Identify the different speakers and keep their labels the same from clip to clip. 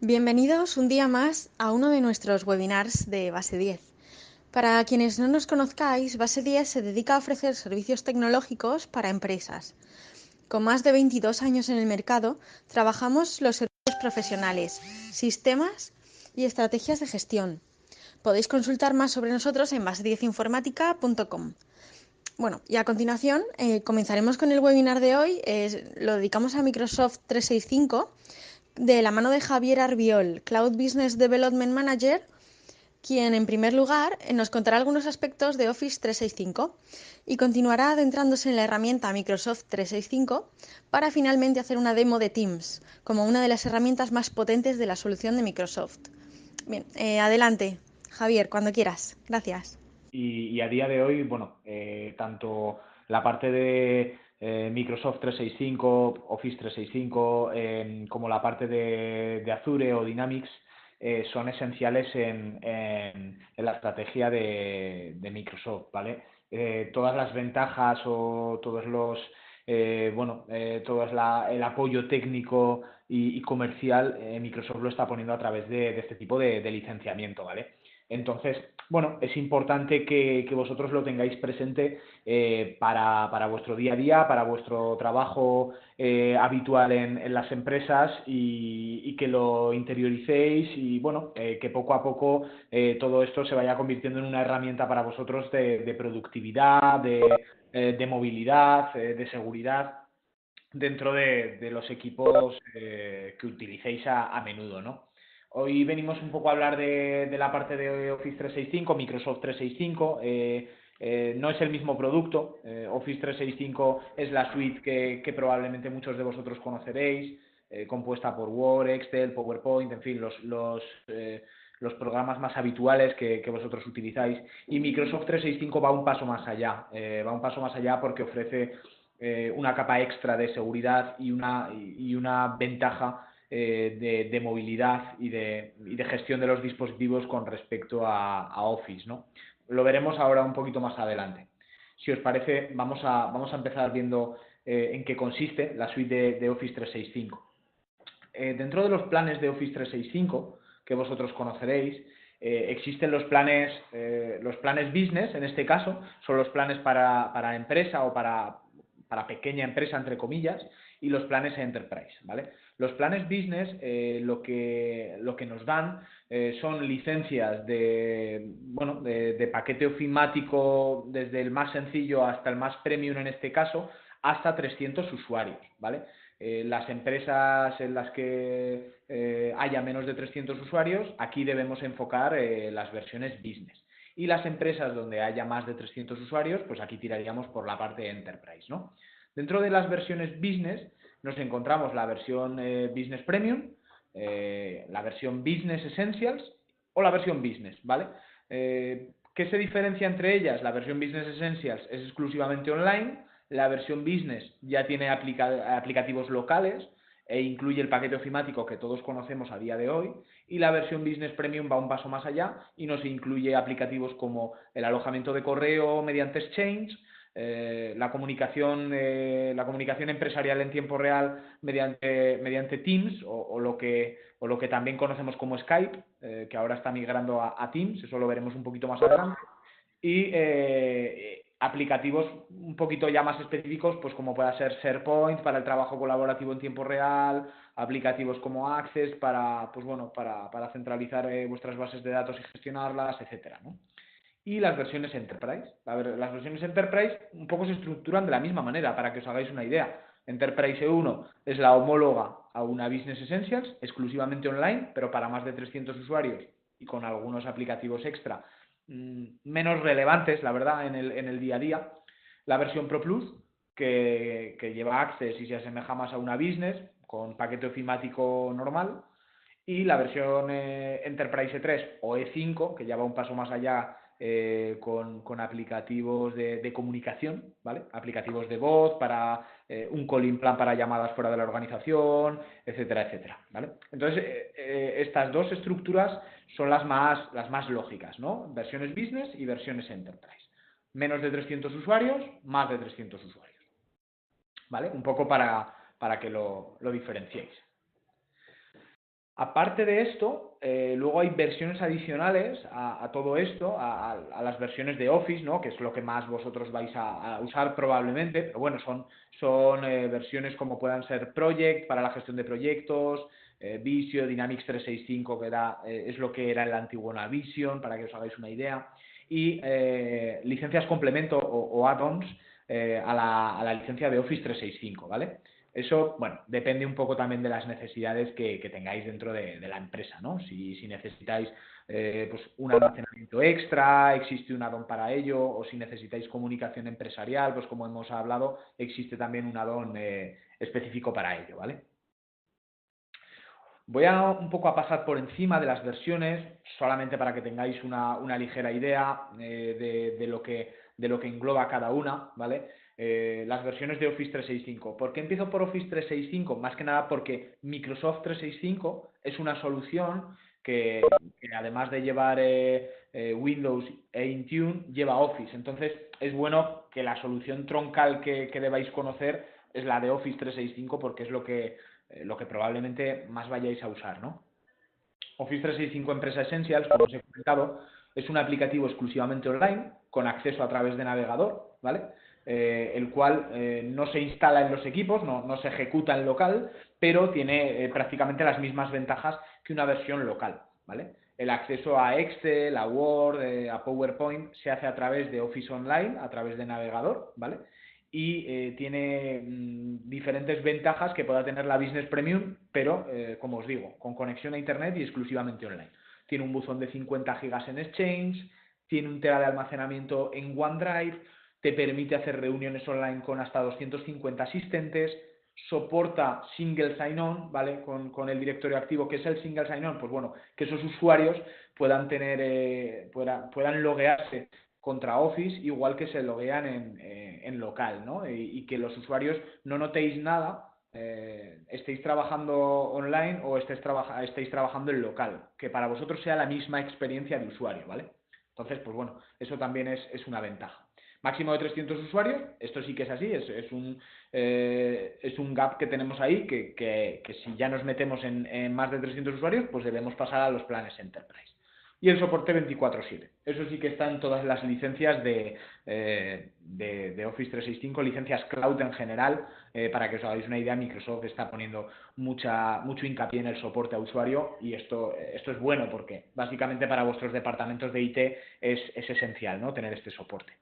Speaker 1: Bienvenidos un día más a uno de nuestros webinars de Base 10. Para quienes no nos conozcáis, Base 10 se dedica a ofrecer servicios tecnológicos para empresas. Con más de 22 años en el mercado, trabajamos los servicios profesionales, sistemas y estrategias de gestión. Podéis consultar más sobre nosotros en base10informática.com. Bueno, y a continuación comenzaremos con el webinar de hoy. Lo dedicamos a Microsoft 365 de la mano de Javier Arbiol, Cloud Business Development Manager, quien en primer lugar nos contará algunos aspectos de Office 365 y continuará adentrándose en la herramienta Microsoft 365 para finalmente hacer una demo de Teams como una de las herramientas más potentes de la solución de Microsoft. Bien, adelante, Javier, cuando quieras. Gracias.
Speaker 2: Y a día de hoy, bueno, tanto la parte de Microsoft 365, Office 365, como la parte de Azure o Dynamics, son esenciales en la estrategia de Microsoft, ¿vale? Todas las ventajas o todos los, todo el apoyo técnico y comercial, Microsoft lo está poniendo a través de este tipo de licenciamiento, ¿vale? Entonces, bueno, es importante que vosotros lo tengáis presente para vuestro día a día, para vuestro trabajo habitual en las empresas y que lo interioricéis y, bueno, que poco a poco todo esto se vaya convirtiendo en una herramienta para vosotros de productividad, de movilidad, de seguridad dentro de los equipos que utilicéis a menudo, ¿no? Hoy venimos un poco a hablar de la parte de Office 365, Microsoft 365. No es el mismo producto. Office 365 es la suite que probablemente muchos de vosotros conoceréis, compuesta por Word, Excel, PowerPoint, en fin, los programas más habituales que vosotros utilizáis. Y Microsoft 365 va un paso más allá. Va un paso más allá porque ofrece una capa extra de seguridad y una ventaja de movilidad y de gestión de los dispositivos con respecto a Office, ¿no? Lo veremos ahora un poquito más adelante. Si os parece, vamos a empezar viendo en qué consiste la suite de Office 365. Dentro de los planes de Office 365, que vosotros conoceréis, existen los planes business, en este caso, son los planes para empresa o para pequeña empresa, entre comillas, y los planes enterprise, ¿vale? Los planes business lo que nos dan son licencias de paquete ofimático desde el más sencillo hasta el más premium en este caso, hasta 300 usuarios, ¿vale? Las empresas en las que haya menos de 300 usuarios, aquí debemos enfocar las versiones business. Y las empresas donde haya más de 300 usuarios, pues aquí tiraríamos por la parte enterprise, ¿no? Dentro de las versiones business nos encontramos la versión Business Premium, la versión Business Essentials o la versión Business, ¿vale? ¿Qué se diferencia entre ellas? La versión Business Essentials es exclusivamente online, la versión Business ya tiene aplicativos locales e incluye el paquete ofimático que todos conocemos a día de hoy, y la versión Business Premium va un paso más allá y nos incluye aplicativos como el alojamiento de correo mediante Exchange, la comunicación empresarial en tiempo real mediante Teams o lo que también conocemos como Skype, que ahora está migrando a Teams, eso lo veremos un poquito más adelante, y aplicativos un poquito ya más específicos, pues como pueda ser SharePoint para el trabajo colaborativo en tiempo real, aplicativos como Access para centralizar vuestras bases de datos y gestionarlas, etcétera, ¿no? Y las versiones Enterprise. Las versiones Enterprise un poco se estructuran de la misma manera, para que os hagáis una idea. Enterprise 1 es la homóloga a una Business Essentials, exclusivamente online, pero para más de 300 usuarios y con algunos aplicativos extra menos relevantes, la verdad, en el día a día. La versión Pro Plus, que lleva Access y se asemeja más a una Business, con paquete ofimático normal. Y la versión Enterprise 3 o E5, que ya va un paso más allá con aplicativos de comunicación, ¿vale? Aplicativos de voz para un calling plan para llamadas fuera de la organización, etcétera, etcétera, ¿vale? Entonces, estas dos estructuras son las más lógicas, ¿no? Versiones business y versiones enterprise. Menos de 300 usuarios, más de 300 usuarios, ¿vale? Un poco para que lo diferenciéis. Aparte de esto, luego hay versiones adicionales a todo esto, a las versiones de Office, ¿no? Que es lo que más vosotros vais a usar probablemente, pero bueno, son versiones como puedan ser Project para la gestión de proyectos, Visio, Dynamics 365, que es lo que era el antiguo Navision, para que os hagáis una idea, y licencias complemento o add-ons a la licencia de Office 365, ¿vale? Eso, bueno, depende un poco también de las necesidades que tengáis dentro de la empresa, ¿no? Si necesitáis pues un almacenamiento extra, existe un add-on para ello, o si necesitáis comunicación empresarial, pues como hemos hablado, existe también un add-on específico para ello, ¿vale? Voy un poco a pasar por encima de las versiones, solamente para que tengáis una ligera idea de lo que engloba cada una, ¿vale? Las versiones de Office 365. ¿Por qué empiezo por Office 365? Más que nada porque Microsoft 365 es una solución que además de llevar Windows e Intune, lleva Office. Entonces, es bueno que la solución troncal que debáis conocer es la de Office 365 porque es lo que probablemente más vayáis a usar, ¿no? Office 365 Empresa Essentials, como os he comentado, es un aplicativo exclusivamente online, con acceso a través de navegador, ¿vale? El cual no se instala en los equipos, no se ejecuta en local, pero tiene prácticamente las mismas ventajas que una versión local, ¿vale? El acceso a Excel, a Word, a PowerPoint se hace a través de Office Online, a través de navegador, ¿vale? Y tiene diferentes ventajas que pueda tener la Business Premium, pero, como os digo, con conexión a Internet y exclusivamente online. Tiene un buzón de 50 gigas en Exchange, tiene un tera de almacenamiento en OneDrive, te permite hacer reuniones online con hasta 250 asistentes, soporta Single Sign-On, ¿vale? Con el directorio activo. ¿Qué es el Single Sign-On? Pues bueno, que esos usuarios puedan loguearse contra Office, igual que se loguean en local, ¿no? Y que los usuarios no notéis nada, estéis trabajando online o estéis trabajando en local, que para vosotros sea la misma experiencia de usuario, ¿vale? Entonces, pues bueno, eso también es una ventaja. Máximo de 300 usuarios, esto sí que es así, es un gap que tenemos ahí, que si ya nos metemos en más de 300 usuarios, pues debemos pasar a los planes Enterprise. Y el soporte 24/7. Eso sí que está en todas las licencias de Office 365, licencias cloud en general. Para que os hagáis una idea, Microsoft está poniendo mucho hincapié en el soporte a usuario, y esto es bueno porque básicamente para vuestros departamentos de IT es esencial, ¿no? Tener este soporte.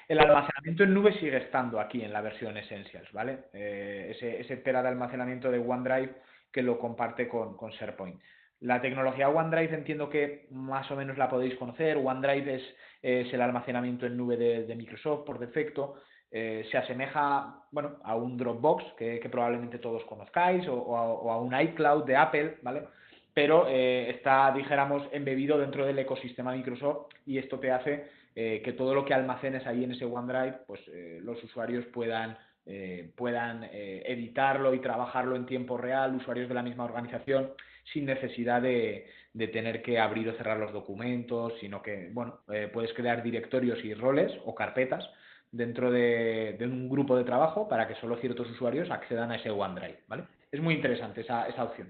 Speaker 2: El almacenamiento en nube sigue estando aquí en la versión Essentials, ¿vale? Ese tera de almacenamiento de OneDrive que lo comparte con SharePoint. La tecnología OneDrive entiendo que más o menos la podéis conocer. OneDrive es el almacenamiento en nube de Microsoft por defecto. Se asemeja, bueno, a un Dropbox que probablemente todos conozcáis, o a un iCloud de Apple, ¿vale? Pero está, dijéramos, embebido dentro del ecosistema Microsoft, y esto te hace que todo lo que almacenes ahí en ese OneDrive, pues los usuarios puedan editarlo y trabajarlo en tiempo real, usuarios de la misma organización, sin necesidad de tener que abrir o cerrar los documentos, sino que, bueno, puedes crear directorios y roles o carpetas dentro de un grupo de trabajo para que solo ciertos usuarios accedan a ese OneDrive, ¿vale? Es muy interesante esa opción.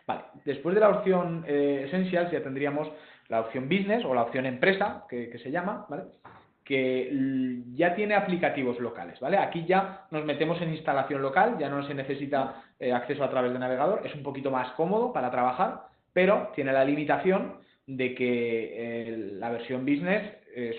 Speaker 2: Vale, después de la opción Essentials ya tendríamos la opción Business o la opción Empresa, que se llama, ¿vale? Que ya tiene aplicativos locales, ¿vale? Aquí ya nos metemos en instalación local, ya no se necesita acceso a través de navegador, es un poquito más cómodo para trabajar, pero tiene la limitación de que la versión Business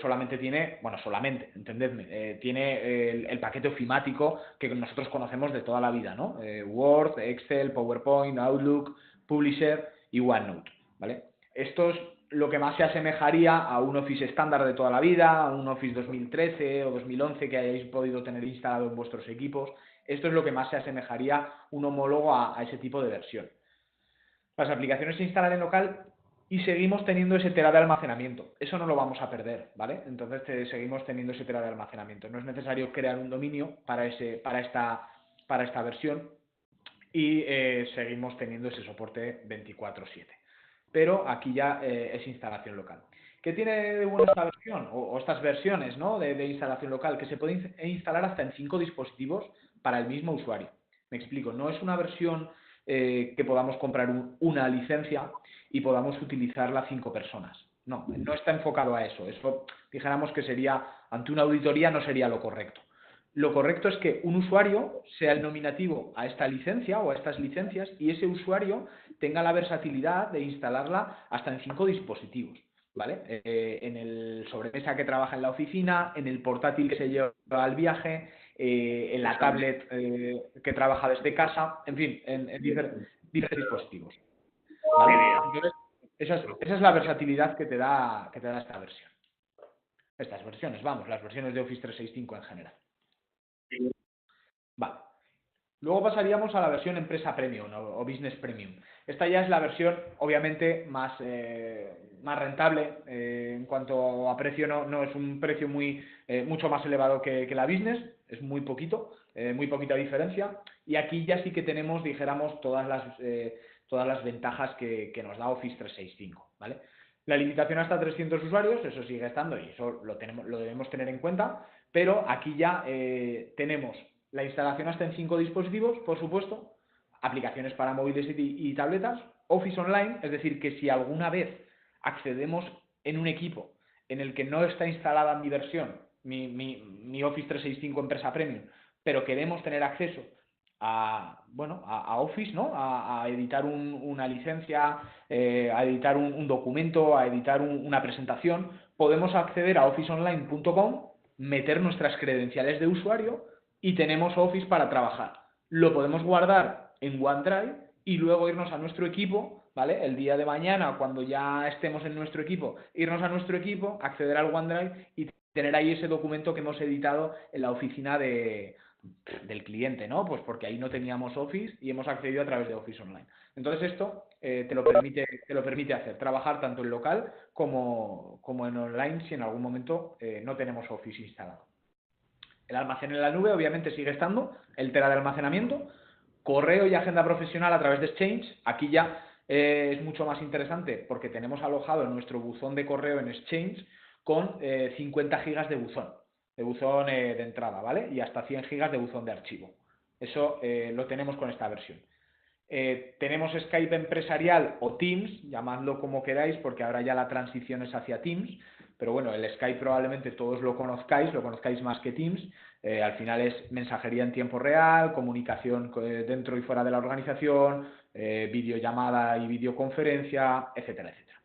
Speaker 2: solamente tiene, bueno, solamente, entendedme, tiene el paquete ofimático que nosotros conocemos de toda la vida, ¿no? Word, Excel, PowerPoint, Outlook, Publisher y OneNote, ¿vale? Esto es lo que más se asemejaría a un Office estándar de toda la vida, a un Office 2013 o 2011 que hayáis podido tener instalado en vuestros equipos. Esto es lo que más se asemejaría un homólogo a ese tipo de versión. Las aplicaciones se instalan en local y seguimos teniendo ese tera de almacenamiento. Eso no lo vamos a perder, ¿vale? Entonces seguimos teniendo ese tera de almacenamiento. No es necesario crear un dominio para esta versión, y seguimos teniendo ese soporte 24/7. Pero aquí ya es instalación local. ¿Qué tiene de bueno esta versión o estas versiones, ¿no? de instalación local? Que se puede instalar hasta en 5 dispositivos para el mismo usuario. Me explico, no es una versión que podamos comprar una licencia y podamos utilizarla 5 personas. No, no está enfocado a eso. Eso, dijéramos que sería, ante una auditoría, no sería lo correcto. Lo correcto es que un usuario sea el nominativo a esta licencia o a estas licencias y ese usuario tenga la versatilidad de instalarla hasta en 5 dispositivos, ¿vale? En el sobremesa que trabaja en la oficina, en el portátil que se lleva al viaje, en la tablet que trabaja desde casa, en fin, en diferentes dispositivos, ¿vale? Entonces, esa es la versatilidad que te da esta versión. Estas versiones, vamos, las versiones de Office 365 en general. Vale. Luego pasaríamos a la versión Empresa Premium o Business Premium. Esta ya es la versión, obviamente, más rentable. En cuanto a precio, no es un precio mucho más elevado que la Business, es muy poquito, muy poquita diferencia. Y aquí ya sí que tenemos, dijéramos, todas las ventajas que nos da Office 365, ¿vale? La limitación hasta 300 usuarios, eso sigue estando y eso lo debemos tener en cuenta, pero aquí ya tenemos la instalación hasta en 5 dispositivos, por supuesto, aplicaciones para móviles y tabletas, Office Online, es decir, que si alguna vez accedemos en un equipo en el que no está instalada mi versión, mi Office 365 Empresa Premium, pero queremos tener acceso a Office, ¿no? A editar una licencia, a editar un documento, a editar una presentación, podemos acceder a officeonline.com, meter nuestras credenciales de usuario y tenemos Office para trabajar. Lo podemos guardar en OneDrive y luego irnos a nuestro equipo, ¿vale? El día de mañana, cuando ya estemos en nuestro equipo, irnos a nuestro equipo, acceder al OneDrive y tener ahí ese documento que hemos editado en la oficina del cliente, ¿no? Pues porque ahí no teníamos Office y hemos accedido a través de Office Online. Entonces esto te lo permite hacer, trabajar tanto en local como en online si en algún momento no tenemos Office instalado. El almacén en la nube obviamente sigue estando, el tera de almacenamiento, correo y agenda profesional a través de Exchange. Aquí ya es mucho más interesante porque tenemos alojado en nuestro buzón de correo en Exchange con 50 gigas de buzón de entrada, ¿vale? Y hasta 100 gigas de buzón de archivo. Eso lo tenemos con esta versión. Tenemos Skype empresarial o Teams, llamadlo como queráis, porque ahora ya la transición es hacia Teams, pero bueno, el Skype probablemente todos lo conozcáis más que Teams. Al final es mensajería en tiempo real, comunicación dentro y fuera de la organización, videollamada y videoconferencia, etcétera, etcétera.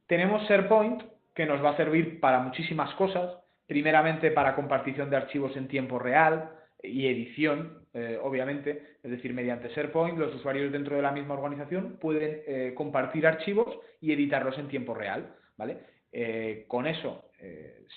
Speaker 2: Tenemos SharePoint, que nos va a servir para muchísimas cosas, primeramente para compartición de archivos en tiempo real y edición, obviamente, es decir, mediante SharePoint los usuarios dentro de la misma organización pueden compartir archivos y editarlos en tiempo real, ¿vale? Con eso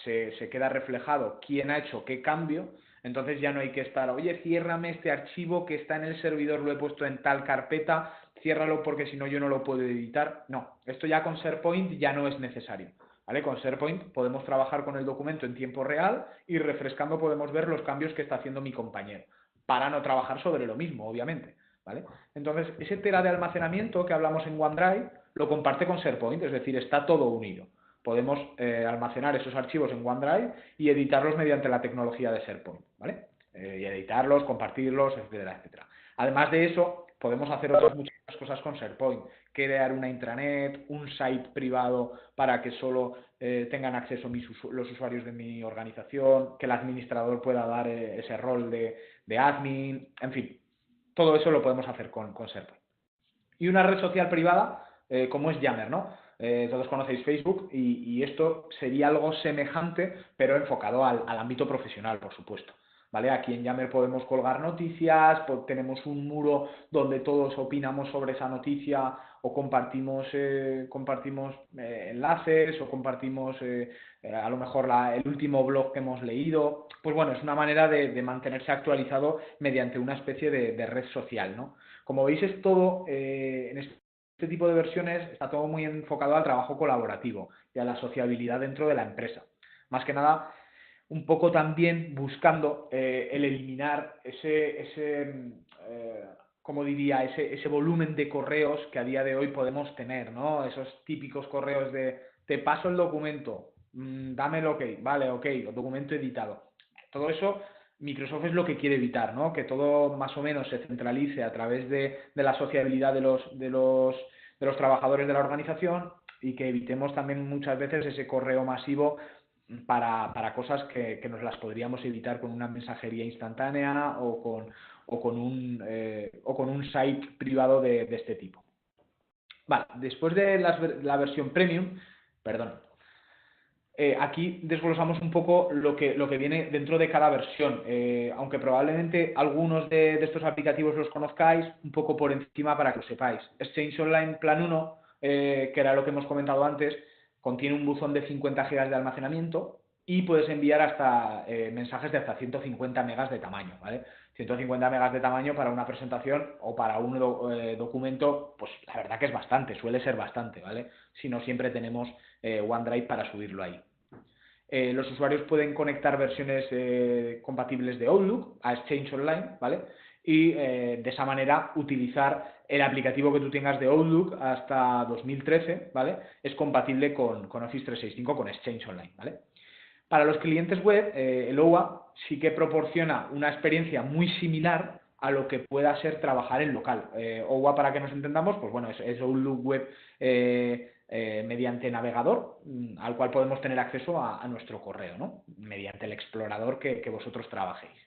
Speaker 2: se queda reflejado quién ha hecho qué cambio, entonces ya no hay que estar, oye, ciérrame este archivo que está en el servidor, lo he puesto en tal carpeta, ciérralo porque si no yo no lo puedo editar. No, esto ya con SharePoint ya no es necesario, ¿vale? Con SharePoint podemos trabajar con el documento en tiempo real y refrescando podemos ver los cambios que está haciendo mi compañero, para no trabajar sobre lo mismo, obviamente, ¿vale? Entonces, ese tera de almacenamiento que hablamos en OneDrive lo comparte con SharePoint, es decir, está todo unido. Podemos almacenar esos archivos en OneDrive y editarlos mediante la tecnología de SharePoint, ¿vale? Y editarlos, compartirlos, etcétera, etcétera. Además de eso, podemos hacer otras muchas cosas con SharePoint, crear una intranet, un site privado para que solo tengan acceso los usuarios de mi organización, que el administrador pueda dar ese rol de admin, en fin, todo eso lo podemos hacer con SharePoint. Y una red social privada, como es Yammer, ¿no? Todos conocéis Facebook y esto sería algo semejante, pero enfocado al ámbito profesional, por supuesto. ¿Vale? Aquí en Yammer podemos colgar noticias, tenemos un muro donde todos opinamos sobre esa noticia o compartimos enlaces o compartimos a lo mejor el último blog que hemos leído. Pues bueno, es una manera de mantenerse actualizado mediante una especie de red social, ¿no? Como veis, es todo en este tipo de versiones está todo muy enfocado al trabajo colaborativo y a la sociabilidad dentro de la empresa. Más que nada, un poco también buscando el eliminar como diría, ese volumen de correos que a día de hoy podemos tener, ¿no? Esos típicos correos de te paso el documento, dame el ok, vale, ok, documento editado. Todo eso Microsoft es lo que quiere evitar, ¿no? Que todo más o menos se centralice a través de la sociabilidad de los trabajadores de la organización y que evitemos también muchas veces ese correo masivo para cosas que nos las podríamos evitar con una mensajería instantánea o con un site privado de este tipo. Vale, después de la versión premium, perdón, aquí desglosamos un poco lo que viene dentro de cada versión, aunque probablemente algunos de estos aplicativos los conozcáis, un poco por encima para que lo sepáis. Exchange Online Plan 1, que era lo que hemos comentado antes, contiene un buzón de 50 GB de almacenamiento y puedes enviar hasta mensajes de hasta 150 megas de tamaño, ¿vale? 150 megas de tamaño para una presentación o para un documento, pues la verdad que es bastante, suele ser bastante, ¿vale? Si no siempre tenemos OneDrive para subirlo ahí. Los usuarios pueden conectar versiones compatibles de Outlook a Exchange Online, ¿vale? Y de esa manera utilizar el aplicativo que tú tengas de Outlook hasta 2013, ¿vale? Es compatible con Office 365, con Exchange Online, ¿vale? Para los clientes web, el OWA sí que proporciona una experiencia muy similar a lo que pueda ser trabajar en local. OWA, para que nos entendamos, pues bueno, es Outlook Web mediante navegador, al cual podemos tener acceso a nuestro correo, ¿no? Mediante el explorador que vosotros trabajéis.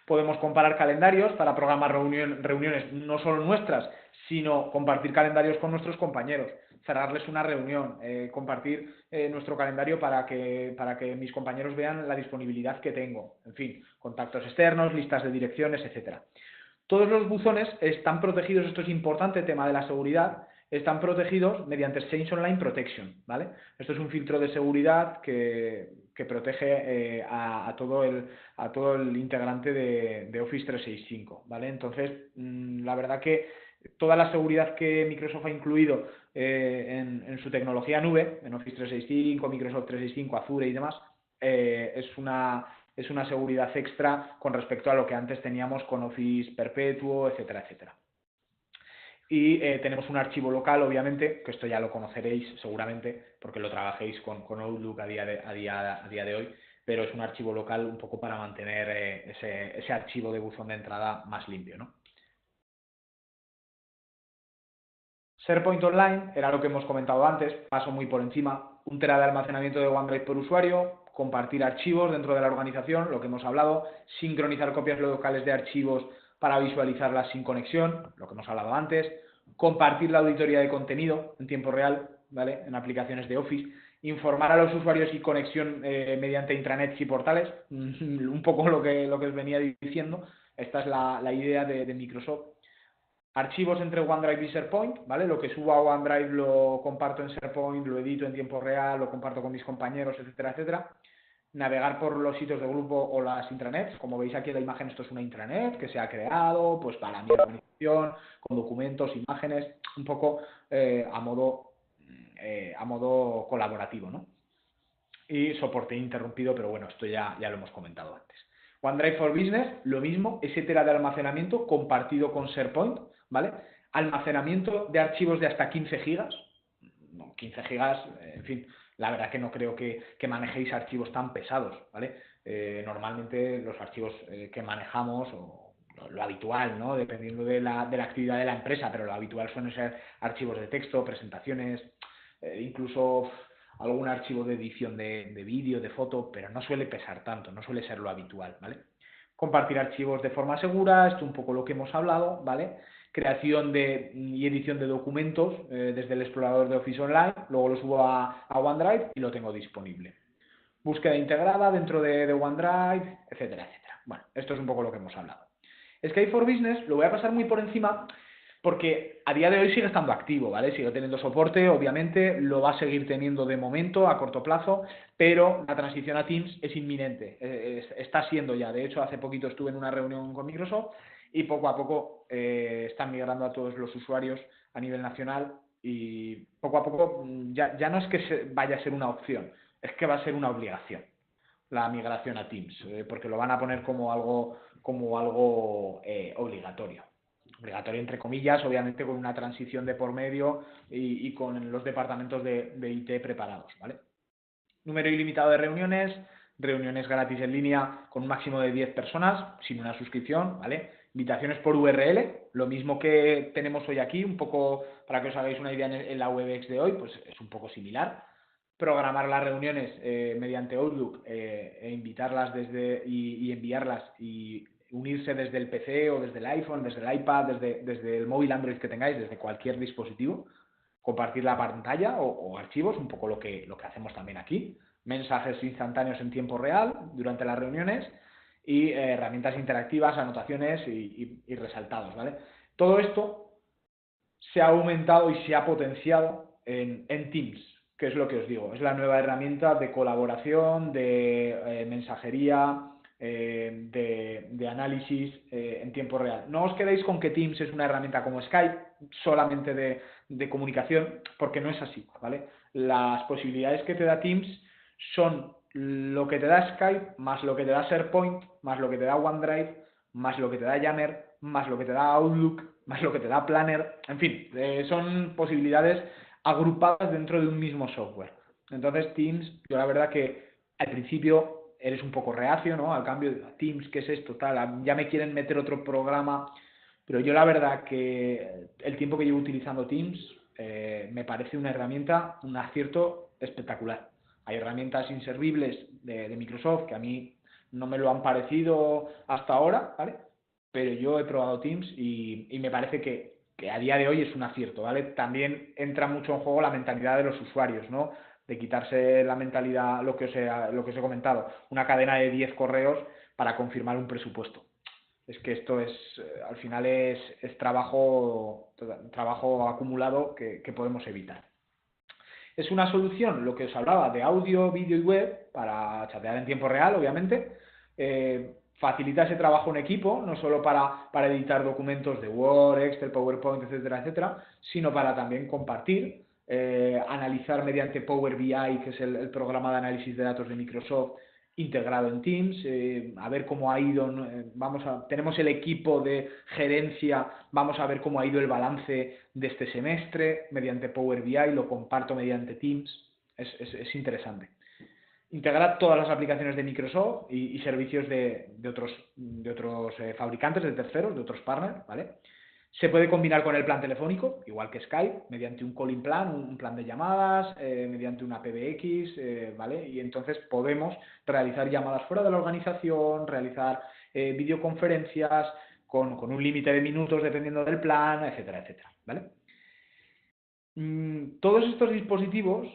Speaker 2: Podemos comparar calendarios para programar reuniones no solo nuestras, sino compartir calendarios con nuestros compañeros, cerrarles una reunión, compartir nuestro calendario para que mis compañeros vean la disponibilidad que tengo, en fin, contactos externos, listas de direcciones, etcétera. Todos los buzones están protegidos, esto es importante, tema de la seguridad, están protegidos mediante Exchange Online Protection, ¿vale? Esto es un filtro de seguridad que protege a todo el integrante de Office 365, ¿vale? Entonces, la verdad que toda la seguridad que Microsoft ha incluido en su tecnología nube, en Office 365, Microsoft 365, Azure y demás, es una seguridad extra con respecto a lo que antes teníamos con Office Perpetuo, etcétera, etcétera. Y tenemos un archivo local, obviamente, que esto ya lo conoceréis seguramente, porque lo trabajéis con Outlook a día de hoy, pero es un archivo local un poco para mantener ese archivo de buzón de entrada más limpio, ¿no? SharePoint Online era lo que hemos comentado antes, paso muy por encima, 1 TB de almacenamiento de OneDrive por usuario, compartir archivos dentro de la organización, lo que hemos hablado, sincronizar copias locales de archivos para visualizarlas sin conexión, lo que hemos hablado antes, compartir la auditoría de contenido en tiempo real, ¿vale? En aplicaciones de Office, informar a los usuarios y conexión mediante intranets y portales, un poco lo que os venía diciendo, esta es la idea de Microsoft. Archivos entre OneDrive y SharePoint, ¿vale? Lo que subo a OneDrive lo comparto en SharePoint, lo edito en tiempo real, lo comparto con mis compañeros, etcétera, etcétera. Navegar por los sitios de grupo o las intranets. Como veis aquí en la imagen, esto es una intranet que se ha creado pues para mi organización, con documentos, imágenes, un poco a modo colaborativo, ¿no? Y soporte interrumpido, pero bueno, esto ya lo hemos comentado antes. OneDrive for Business, lo mismo, ese tera de almacenamiento compartido con SharePoint, ¿vale? Almacenamiento de archivos de hasta 15 gigas, no, 15 gigas, en fin, la verdad que no creo que manejéis archivos tan pesados, ¿vale? Normalmente los archivos que manejamos, o lo habitual, ¿no? Dependiendo de la actividad de la empresa, pero lo habitual suelen ser archivos de texto, presentaciones, incluso algún archivo de edición de vídeo, de foto, pero no suele pesar tanto, no suele ser lo habitual, ¿vale? Compartir archivos de forma segura, esto es un poco lo que hemos hablado, ¿vale? Creación y edición de documentos desde el explorador de Office Online, luego lo subo a OneDrive y lo tengo disponible. Búsqueda integrada dentro de OneDrive, etcétera, etcétera. Bueno, esto es un poco lo que hemos hablado. Skype for Business lo voy a pasar muy por encima porque a día de hoy sigue estando activo, ¿vale? Sigue teniendo soporte, obviamente, lo va a seguir teniendo de momento, a corto plazo, pero la transición a Teams es inminente, está siendo ya. De hecho, hace poquito estuve en una reunión con Microsoft y poco a poco están migrando a todos los usuarios a nivel nacional y poco a poco ya no es que vaya a ser una opción, es que va a ser una obligación la migración a Teams, porque lo van a poner como algo obligatorio. Obligatorio entre comillas, obviamente con una transición de por medio y con los departamentos de IT preparados, ¿vale? Número ilimitado de reuniones, reuniones gratis en línea con un máximo de 10 personas, sin una suscripción, ¿vale? Invitaciones por URL, lo mismo que tenemos hoy aquí, un poco para que os hagáis una idea en la Webex de hoy, pues es un poco similar. Programar las reuniones mediante Outlook e invitarlas y enviarlas y unirse desde el PC o desde el iPhone, desde el iPad, desde el móvil Android que tengáis, desde cualquier dispositivo, compartir la pantalla o archivos, un poco lo que hacemos también aquí, mensajes instantáneos en tiempo real durante las reuniones y herramientas interactivas, anotaciones y resaltados, ¿vale? Todo esto se ha aumentado y se ha potenciado en Teams, que es lo que os digo, es la nueva herramienta de colaboración, de mensajería, de análisis en tiempo real. No os quedéis con que Teams es una herramienta como Skype, solamente de comunicación, porque no es así, ¿vale? Las posibilidades que te da Teams son lo que te da Skype, más lo que te da SharePoint, más lo que te da OneDrive, más lo que te da Yammer, más lo que te da Outlook, más lo que te da Planner, en fin, son posibilidades agrupadas dentro de un mismo software. Entonces Teams, yo la verdad que al principio eres un poco reacio, ¿no? Al cambio de Teams, ¿qué es esto? Tal, ya me quieren meter otro programa, pero yo la verdad que el tiempo que llevo utilizando Teams me parece una herramienta, un acierto espectacular. Hay herramientas inservibles de Microsoft que a mí no me lo han parecido hasta ahora, ¿vale? Pero yo he probado Teams y me parece que a día de hoy es un acierto, ¿vale? También entra mucho en juego la mentalidad de los usuarios, ¿no? De quitarse la mentalidad, lo que os he comentado, una cadena de 10 correos para confirmar un presupuesto. Es que esto al final es trabajo acumulado que podemos evitar. Es una solución, lo que os hablaba, de audio, vídeo y web, para chatear en tiempo real, obviamente. Facilita ese trabajo en equipo, no solo para editar documentos de Word, Excel, PowerPoint, etcétera, etcétera, sino para también compartir, analizar mediante Power BI, que es el programa de análisis de datos de Microsoft, integrado en Teams, a ver cómo ha ido, tenemos el equipo de gerencia, vamos a ver cómo ha ido el balance de este semestre mediante Power BI, lo comparto mediante Teams, es interesante. Integrar todas las aplicaciones de Microsoft y servicios de otros fabricantes, de terceros, de otros partners, ¿vale? Se puede combinar con el plan telefónico, igual que Skype, mediante un calling plan, un plan de llamadas, mediante una PBX, ¿vale? Y entonces podemos realizar llamadas fuera de la organización, realizar videoconferencias con un límite de minutos dependiendo del plan, etcétera, etcétera, ¿vale? Todos estos dispositivos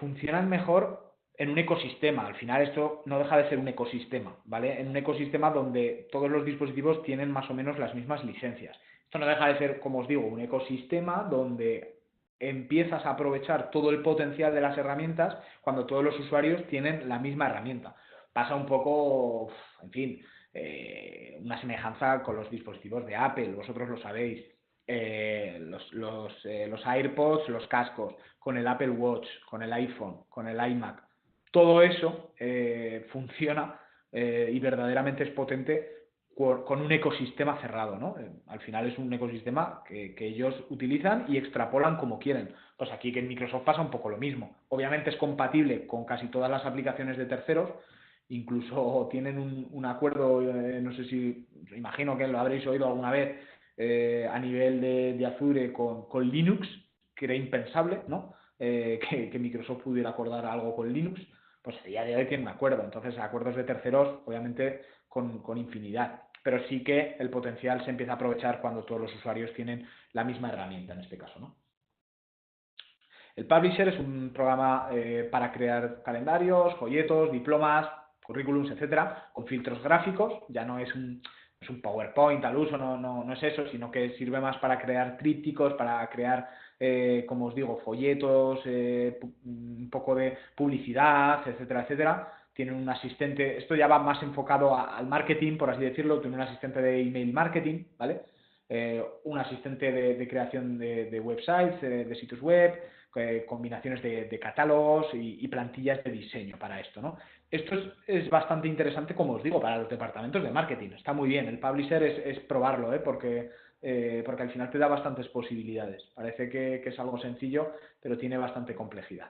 Speaker 2: funcionan mejor en un ecosistema. Al final esto no deja de ser un ecosistema, ¿vale? En un ecosistema donde todos los dispositivos tienen más o menos las mismas licencias. Esto no deja de ser, como os digo, un ecosistema donde empiezas a aprovechar todo el potencial de las herramientas cuando todos los usuarios tienen la misma herramienta. Pasa un poco, en fin, una semejanza con los dispositivos de Apple, vosotros lo sabéis. Los AirPods, los cascos, con el Apple Watch, con el iPhone, con el iMac, todo eso funciona y verdaderamente es potente con un ecosistema cerrado, ¿no? Al final es un ecosistema que ellos utilizan y extrapolan como quieren. Pues aquí que en Microsoft pasa un poco lo mismo. Obviamente es compatible con casi todas las aplicaciones de terceros, incluso tienen un acuerdo, no sé si, imagino que lo habréis oído alguna vez, a nivel de Azure con Linux, que era impensable, ¿no? Que Microsoft pudiera acordar algo con Linux, pues a día de hoy tienen un acuerdo. Entonces, acuerdos de terceros, obviamente, con infinidad. Pero sí que el potencial se empieza a aprovechar cuando todos los usuarios tienen la misma herramienta, en este caso, ¿no? El Publisher es un programa para crear calendarios, folletos, diplomas, currículums, etcétera, con filtros gráficos. Ya no es un PowerPoint al uso, no es eso, sino que sirve más para crear trípticos, para crear, como os digo, folletos, un poco de publicidad, etcétera, etcétera. Tiene un asistente, esto ya va más enfocado al marketing, por así decirlo, tiene un asistente de email marketing, ¿vale? Un asistente de creación de websites, de sitios web, combinaciones de catálogos y plantillas de diseño para esto, ¿no? Esto es bastante interesante, como os digo, para los departamentos de marketing. Está muy bien. El Publisher es probarlo, porque al final te da bastantes posibilidades. Parece que es algo sencillo, pero tiene bastante complejidad.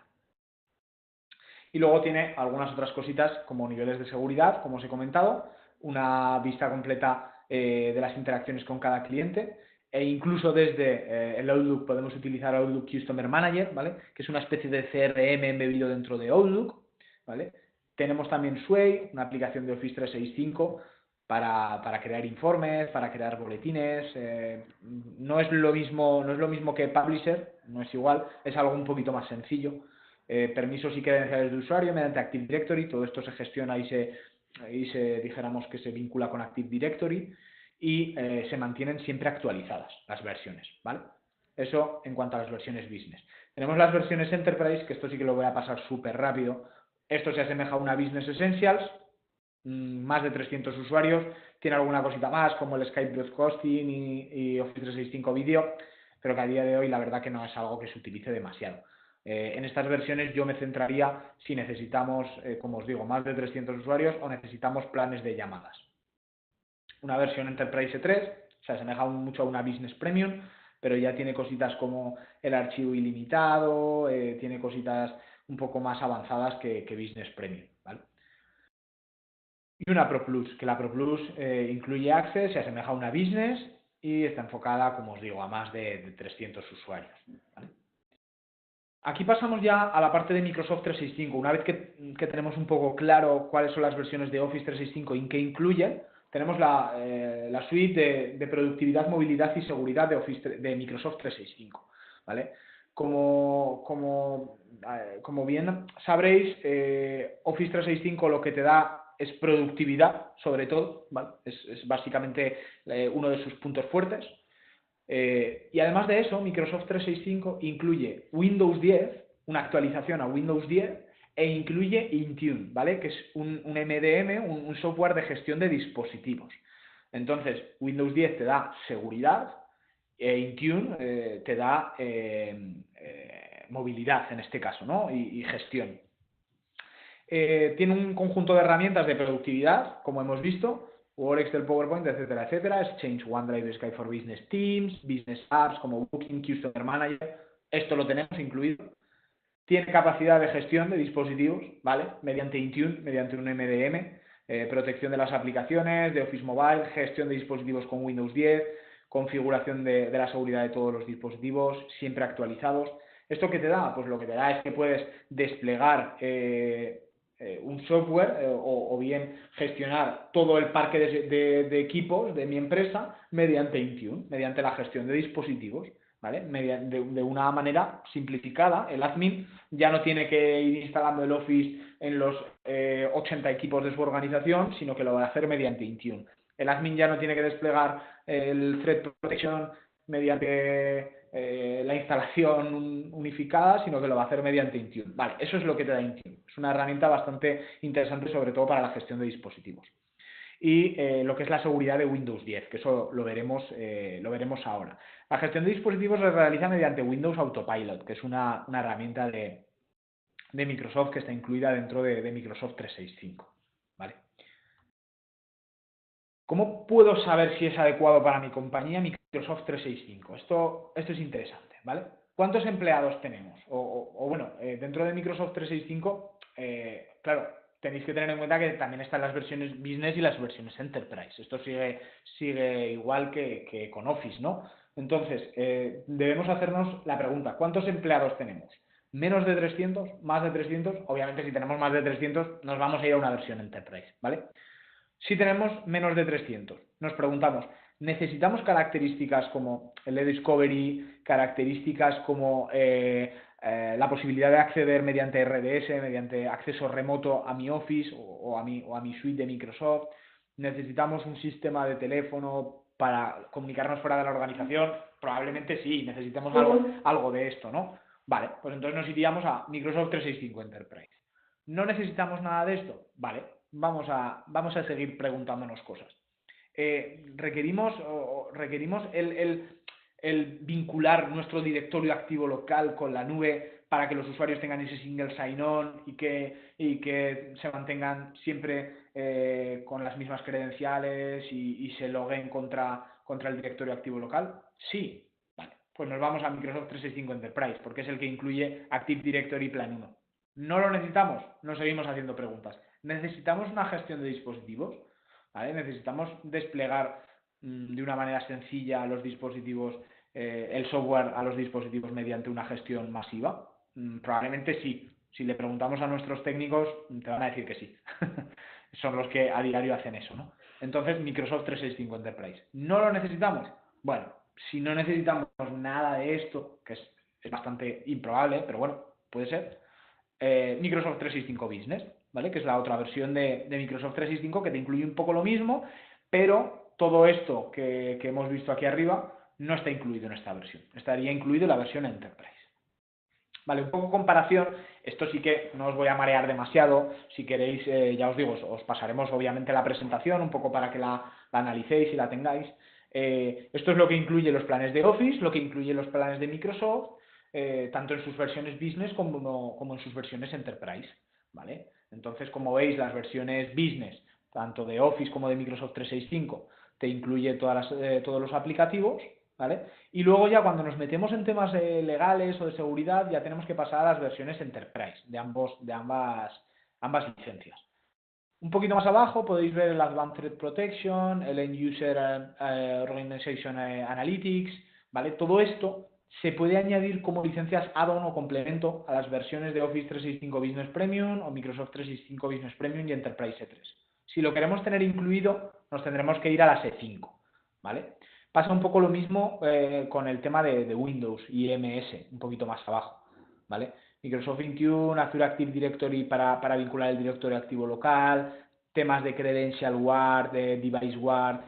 Speaker 2: Y luego tiene algunas otras cositas como niveles de seguridad, como os he comentado, una vista completa de las interacciones con cada cliente, e incluso desde el Outlook podemos utilizar Outlook Customer Manager, ¿vale? Que es una especie de CRM embebido dentro de Outlook, ¿vale? Tenemos también Sway, una aplicación de Office 365 para crear informes, para crear boletines. No es lo mismo que Publisher, no es igual, es algo un poquito más sencillo. Permisos y credenciales de usuario mediante Active Directory, todo esto se gestiona dijéramos que se vincula con Active Directory y se mantienen siempre actualizadas las versiones, ¿vale? Eso en cuanto a las versiones business. Tenemos las versiones Enterprise, que esto sí que lo voy a pasar súper rápido. Esto se asemeja a una Business Essentials, más de 300 usuarios, tiene alguna cosita más como el Skype Broadcasting y Office 365 Video, pero que a día de hoy la verdad que no es algo que se utilice demasiado. En estas versiones yo me centraría si necesitamos, como os digo, más de 300 usuarios o necesitamos planes de llamadas. Una versión Enterprise 3 se asemeja mucho a una Business Premium, pero ya tiene cositas como el archivo ilimitado, tiene cositas un poco más avanzadas que Business Premium, ¿vale? Y una Pro Plus, que la Pro Plus incluye Access, se asemeja a una Business y está enfocada, como os digo, a más de 300 usuarios, ¿vale? Aquí pasamos ya a la parte de Microsoft 365. Una vez que tenemos un poco claro cuáles son las versiones de Office 365 y qué incluye, tenemos la suite de productividad, movilidad y seguridad de Microsoft 365, ¿vale? Como bien sabréis, Office 365 lo que te da es productividad, sobre todo, ¿vale? Es básicamente uno de sus puntos fuertes. Y además de eso, Microsoft 365 incluye Windows 10, una actualización a Windows 10, e incluye Intune, ¿vale? Que es un MDM, un software de gestión de dispositivos. Entonces, Windows 10 te da seguridad e Intune te da movilidad, en este caso, ¿no? Y gestión. Tiene un conjunto de herramientas de productividad, como hemos visto, Word, Excel, PowerPoint, etcétera, etcétera. Exchange, OneDrive, Skype for Business, Teams, Business Apps como Booking, Customer Manager. Esto lo tenemos incluido. Tiene capacidad de gestión de dispositivos, ¿vale? Mediante Intune, mediante un MDM, protección de las aplicaciones, de Office Mobile, gestión de dispositivos con Windows 10, configuración de la seguridad de todos los dispositivos, siempre actualizados. ¿Esto qué te da? Pues lo que te da es que puedes desplegar un software o bien gestionar todo el parque de equipos de mi empresa mediante Intune, mediante la gestión de dispositivos, ¿vale? De una manera simplificada. El admin ya no tiene que ir instalando el Office en los 80 equipos de su organización, sino que lo va a hacer mediante Intune. El admin ya no tiene que desplegar el Threat Protection mediante la instalación unificada, sino que lo va a hacer mediante Intune. Vale, eso es lo que te da Intune. Es una herramienta bastante interesante, sobre todo para la gestión de dispositivos. Y lo que es la seguridad de Windows 10, que eso lo veremos ahora. La gestión de dispositivos se realiza mediante Windows Autopilot, que es una herramienta de Microsoft que está incluida dentro de Microsoft 365. ¿Vale? ¿Cómo puedo saber si es adecuado para mi compañía Microsoft 365? Esto es interesante, ¿vale? ¿Cuántos empleados tenemos? Bueno, dentro de Microsoft 365, claro, tenéis que tener en cuenta que también están las versiones Business y las versiones Enterprise. Esto sigue igual que con Office, ¿no? Entonces, debemos hacernos la pregunta, ¿cuántos empleados tenemos? ¿Menos de 300? ¿Más de 300? Obviamente, si tenemos más de 300, nos vamos a ir a una versión Enterprise, ¿vale? Si tenemos menos de 300, nos preguntamos, ¿necesitamos características como el e-discovery, características como la posibilidad de acceder mediante RDS, mediante acceso remoto a mi Office o a mi suite de Microsoft? ¿Necesitamos un sistema de teléfono para comunicarnos fuera de la organización? Probablemente sí, necesitamos algo de esto, ¿no? Vale, pues entonces nos iríamos a Microsoft 365 Enterprise. ¿No necesitamos nada de esto? Vale, vamos a seguir preguntándonos cosas. ¿Requerimos el vincular nuestro directorio activo local con la nube para que los usuarios tengan ese single sign-on y que se mantengan siempre con las mismas credenciales y se loguen contra el directorio activo local? Sí. Vale, pues nos vamos a Microsoft 365 Enterprise, porque es el que incluye Active Directory Plan 1. ¿No lo necesitamos? Nos seguimos haciendo preguntas. ¿Necesitamos una gestión de dispositivos? ¿Vale? ¿Necesitamos desplegar de una manera sencilla los dispositivos, el software a los dispositivos mediante una gestión masiva? Probablemente sí. Si le preguntamos a nuestros técnicos, te van a decir que sí. Son los que a diario hacen eso, ¿no? Entonces, Microsoft 365 Enterprise. ¿No lo necesitamos? Bueno, si no necesitamos nada de esto, que es bastante improbable, pero bueno, puede ser, Microsoft 365 Business, ¿vale? Que es la otra versión de Microsoft 365 que te incluye un poco lo mismo, pero todo esto que hemos visto aquí arriba no está incluido en esta versión. Estaría incluido en la versión Enterprise. Vale, un poco comparación, esto sí que no os voy a marear demasiado, si queréis, ya os digo, os pasaremos obviamente la presentación un poco para que la analicéis y la tengáis. Esto es lo que incluye los planes de Office, lo que incluye los planes de Microsoft, tanto en sus versiones Business como en sus versiones Enterprise, ¿vale? Entonces, como veis, las versiones Business, tanto de Office como de Microsoft 365, te incluye todos los aplicativos, ¿vale? Y luego ya cuando nos metemos en temas legales o de seguridad, ya tenemos que pasar a las versiones Enterprise de ambas licencias. Un poquito más abajo podéis ver el Advanced Threat Protection, el End User Organization Analytics, ¿vale? Todo esto se puede añadir como licencias add-on o complemento a las versiones de Office 365 Business Premium o Microsoft 365 Business Premium y Enterprise E3. Si lo queremos tener incluido, nos tendremos que ir a las E5, ¿vale? Pasa un poco lo mismo con el tema de Windows y MS, un poquito más abajo, ¿vale? Microsoft Intune, Azure Active Directory para vincular el directorio activo local, temas de credential guard, de device guard,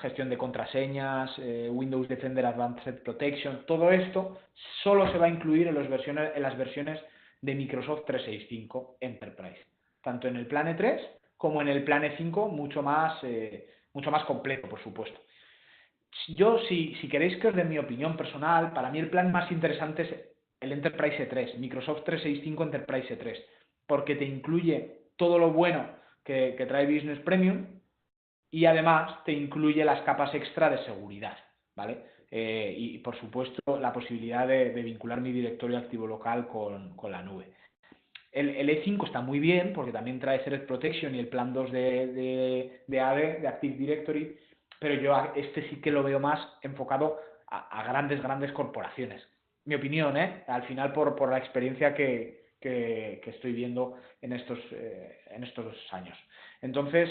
Speaker 2: gestión de contraseñas, Windows Defender Advanced Threat Protection, todo esto solo se va a incluir en las versiones de Microsoft 365 Enterprise, tanto en el plan E3 como en el plan E5, mucho más completo, por supuesto. Yo, si queréis que os dé mi opinión personal, para mí el plan más interesante es el Enterprise E3, Microsoft 365 Enterprise E3, porque te incluye todo lo bueno que trae Business Premium y además te incluye las capas extra de seguridad, ¿vale? Y por supuesto la posibilidad de vincular mi directorio activo local con la nube. El E5 está muy bien porque también trae Threat Protection y el plan 2 de AD, de Active Directory, pero yo este sí que lo veo más enfocado a grandes corporaciones. Mi opinión, al final por la experiencia que estoy viendo en estos años. Entonces,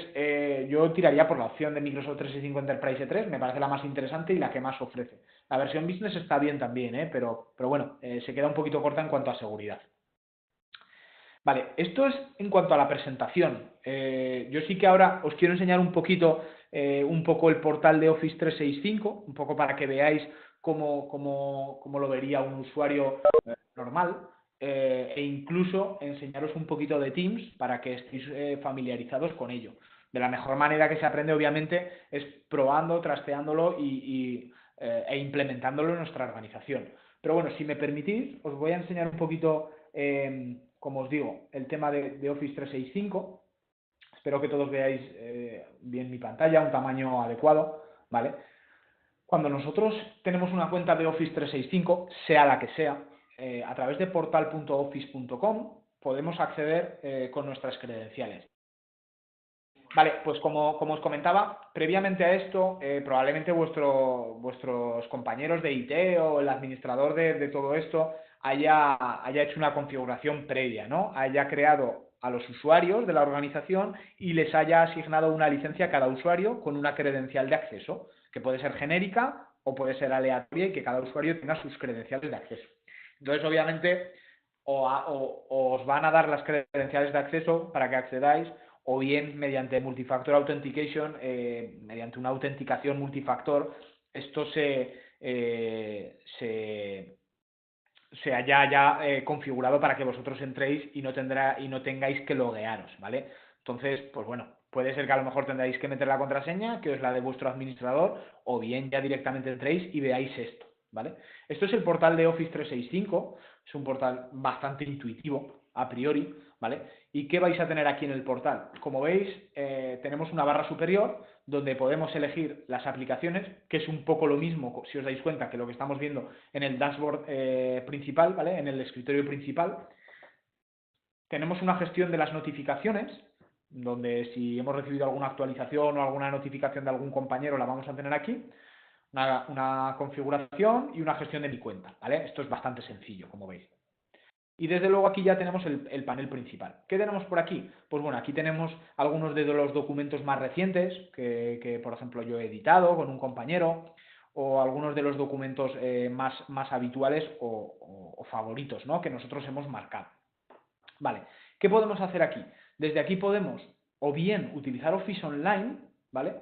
Speaker 2: yo tiraría por la opción de Microsoft 365 Enterprise E3, me parece la más interesante y la que más ofrece. La versión Business está bien también, pero bueno, se queda un poquito corta en cuanto a seguridad. Vale, esto es en cuanto a la presentación. Yo sí que ahora os quiero enseñar un poco el portal de Office 365, un poco para que veáis cómo lo vería un usuario normal, e incluso enseñaros un poquito de Teams para que estéis familiarizados con ello. De la mejor manera que se aprende, obviamente, es probando, trasteándolo e implementándolo en nuestra organización. Pero bueno, si me permitís, os voy a enseñar un poquito, como os digo, el tema de Office 365. Espero que todos veáis bien mi pantalla, un tamaño adecuado, ¿vale? Cuando nosotros tenemos una cuenta de Office 365, sea la que sea, a través de portal.office.com podemos acceder con nuestras credenciales. Vale, pues como os comentaba, previamente a esto, probablemente vuestros compañeros de IT o el administrador de todo esto haya hecho una configuración previa, ¿no? Haya creado a los usuarios de la organización y les haya asignado una licencia a cada usuario con una credencial de acceso, que puede ser genérica o puede ser aleatoria y que cada usuario tenga sus credenciales de acceso. Entonces, obviamente, o os van a dar las credenciales de acceso para que accedáis, o bien mediante multifactor authentication, mediante una autenticación multifactor, esto se haya ya configurado para que vosotros entréis y no tengáis que loguearos, ¿vale? Entonces, pues bueno, puede ser que a lo mejor tendráis que meter la contraseña, que es la de vuestro administrador, o bien ya directamente entréis y veáis esto, ¿vale? Esto es el portal de Office 365, es un portal bastante intuitivo, a priori, ¿vale? ¿Y qué vais a tener aquí en el portal? Como veis, tenemos una barra superior donde podemos elegir las aplicaciones, que es un poco lo mismo, si os dais cuenta, que lo que estamos viendo en el dashboard principal, ¿vale? En el escritorio principal. tenemos una gestión de las notificaciones, donde si hemos recibido alguna actualización o alguna notificación de algún compañero la vamos a tener aquí, una configuración y una gestión de mi cuenta, ¿vale? Esto es bastante sencillo, como veis. Y desde luego aquí ya tenemos el panel principal. ¿Qué tenemos por aquí? Pues bueno, aquí tenemos algunos de los documentos más recientes que por ejemplo, yo he editado con un compañero, o algunos de los documentos más habituales o favoritos, ¿no?, que nosotros hemos marcado. Vale, ¿qué podemos hacer aquí? Desde aquí podemos o bien utilizar Office Online, ¿vale?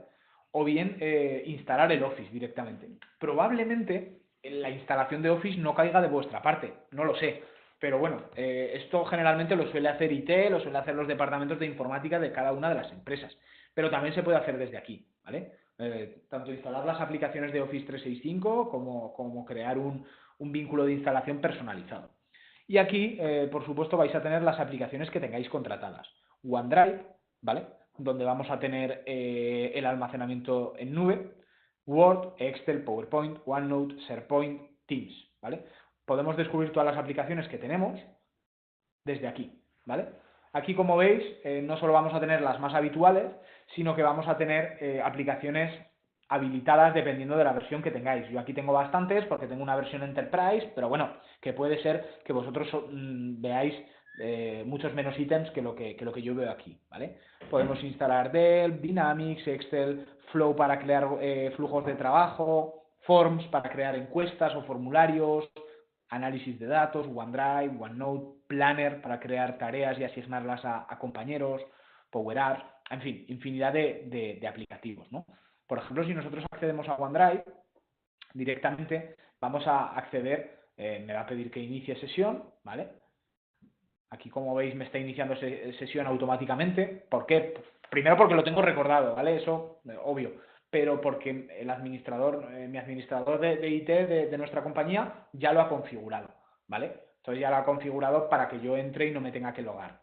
Speaker 2: O bien instalar el Office directamente. Probablemente la instalación de Office no caiga de vuestra parte, no lo sé. Pero bueno, esto generalmente lo suele hacer IT, lo suele hacer los departamentos de informática de cada una de las empresas. Pero también se puede hacer desde aquí, ¿vale? Tanto instalar las aplicaciones de Office 365 como crear un vínculo de instalación personalizado. Y aquí, por supuesto, vais a tener las aplicaciones que tengáis contratadas. OneDrive, ¿vale?, donde vamos a tener el almacenamiento en nube, Word, Excel, PowerPoint, OneNote, SharePoint, Teams, ¿vale? Podemos descubrir todas las aplicaciones que tenemos desde aquí, ¿vale? Aquí, como veis, no solo vamos a tener las más habituales, sino que vamos a tener aplicaciones habilitadas dependiendo de la versión que tengáis. Yo aquí tengo bastantes porque tengo una versión Enterprise, pero bueno, que puede ser que vosotros veáis muchos menos ítems que lo que yo veo aquí, ¿vale? Podemos instalar Delp, Dynamics, Excel, Flow para crear flujos de trabajo, Forms para crear encuestas o formularios, análisis de datos, OneDrive, OneNote, Planner para crear tareas y asignarlas a compañeros, Power Apps, en fin, infinidad de aplicativos, ¿no? Por ejemplo, si nosotros accedemos a OneDrive, directamente vamos a acceder, me va a pedir que inicie sesión, ¿vale? Aquí, como veis, me está iniciando sesión automáticamente. ¿Por qué? Primero porque lo tengo recordado, ¿vale? Eso, obvio. Pero porque el administrador, mi administrador de IT de nuestra compañía ya lo ha configurado, ¿vale? Entonces ya lo ha configurado para que yo entre y no me tenga que logar.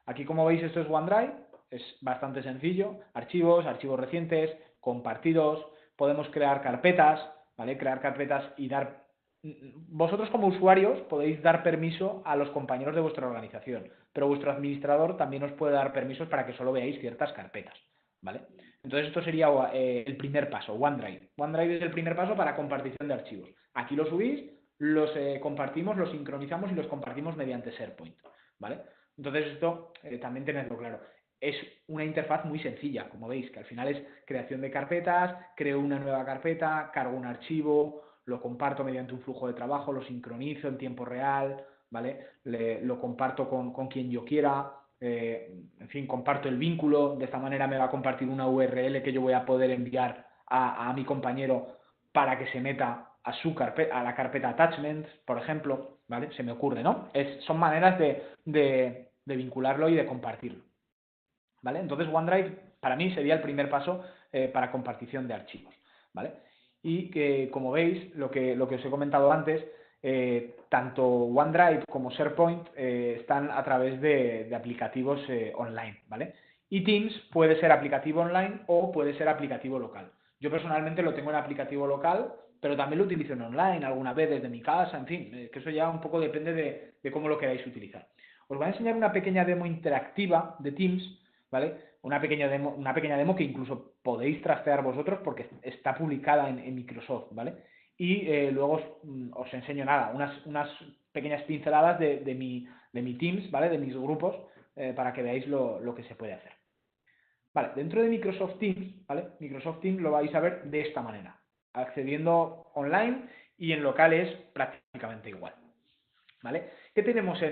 Speaker 2: Aquí, como veis, esto es OneDrive, es bastante sencillo. Archivos, archivos recientes, compartidos, podemos crear carpetas, ¿vale? Crear carpetas y dar... Vosotros como usuarios podéis dar permiso a los compañeros de vuestra organización, pero vuestro administrador también os puede dar permisos para que solo veáis ciertas carpetas, ¿vale? Entonces esto sería el primer paso, OneDrive. OneDrive es el primer paso para compartición de archivos. Aquí los subís, los compartimos, los sincronizamos y los compartimos mediante SharePoint, ¿vale? Entonces esto también tenedlo claro. Es una interfaz muy sencilla, como veis, que al final es creación de carpetas, creo una nueva carpeta, cargo un archivo, lo comparto mediante un flujo de trabajo, lo sincronizo en tiempo real, ¿vale? Lo comparto con quien yo quiera, en fin, comparto el vínculo, de esta manera me va a compartir una URL que yo voy a poder enviar a mi compañero para que se meta a la carpeta attachments, por ejemplo, ¿vale? Se me ocurre, ¿no? Son maneras de vincularlo y de compartirlo, ¿vale? Entonces OneDrive para mí sería el primer paso para compartición de archivos, ¿vale? Y que, como veis, lo que os he comentado antes, tanto OneDrive como SharePoint están a través de aplicativos online, ¿vale? Y Teams puede ser aplicativo online o puede ser aplicativo local. Yo personalmente lo tengo en aplicativo local, pero también lo utilizo en online alguna vez desde mi casa, en fin, que eso ya un poco depende de cómo lo queráis utilizar. Os voy a enseñar una pequeña demo interactiva de Teams, ¿vale? Una pequeña demo que incluso podéis trastear vosotros porque está publicada en Microsoft, ¿vale? Y luego os enseño nada, unas pequeñas pinceladas de mi Teams, ¿vale? De mis grupos, para que veáis lo que se puede hacer. Vale, dentro de Microsoft Teams, ¿vale? Microsoft Teams lo vais a ver de esta manera, accediendo online y en local es prácticamente igual, ¿vale? ¿Qué tenemos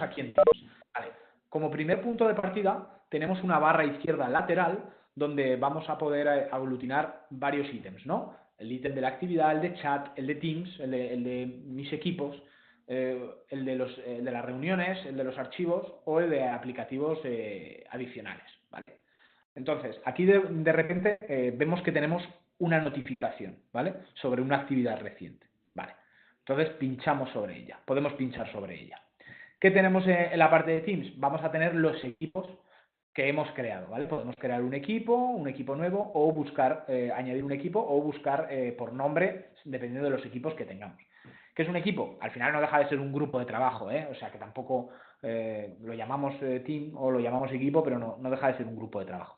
Speaker 2: aquí en Teams? Vale, como primer punto de partida tenemos una barra izquierda lateral donde vamos a poder aglutinar varios ítems, ¿no? El ítem de la actividad, el de chat, el de Teams, el de mis equipos, el de las reuniones, el de los archivos o el de aplicativos adicionales, ¿vale? Entonces, aquí de repente vemos que tenemos una notificación, ¿vale? Sobre una actividad reciente, ¿vale? Entonces pinchamos sobre ella, podemos pinchar sobre ella. ¿Qué tenemos en la parte de Teams? Vamos a tener los equipos que hemos creado, ¿vale? Podemos crear un equipo nuevo, o buscar, añadir un equipo o buscar por nombre, dependiendo de los equipos que tengamos. ¿Qué es un equipo? Al final no deja de ser un grupo de trabajo, ¿eh? O sea que tampoco lo llamamos team o lo llamamos equipo, pero no deja de ser un grupo de trabajo.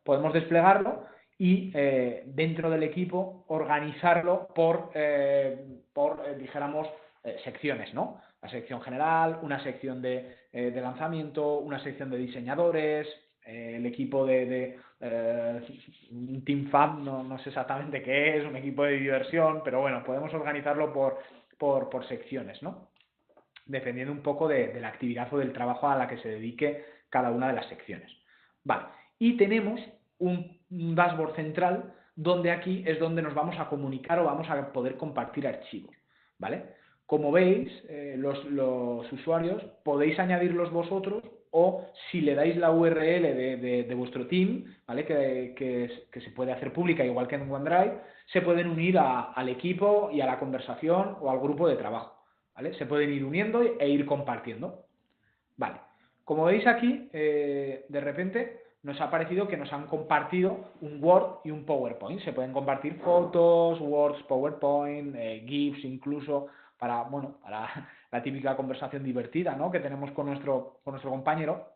Speaker 2: Podemos desplegarlo y dentro del equipo organizarlo por dijéramos, secciones, ¿no? La sección general, una sección de lanzamiento, una sección de diseñadores, el equipo un Team Fab, no sé exactamente qué es, un equipo de diversión, pero bueno, podemos organizarlo por secciones, ¿no? Dependiendo un poco de la actividad o del trabajo a la que se dedique cada una de las secciones. Vale, y tenemos un dashboard central donde aquí es donde nos vamos a comunicar o vamos a poder compartir archivos, ¿vale? Como veis, los usuarios podéis añadirlos vosotros o si le dais la URL de vuestro team, ¿vale? Que se puede hacer pública igual que en OneDrive, se pueden unir al equipo y a la conversación o al grupo de trabajo, ¿vale? Se pueden ir uniendo e ir compartiendo. Vale, como veis aquí, de repente nos ha parecido que nos han compartido un Word y un PowerPoint. Se pueden compartir fotos, Words, PowerPoint, GIFs incluso, para la típica conversación divertida, ¿no?, que tenemos con nuestro compañero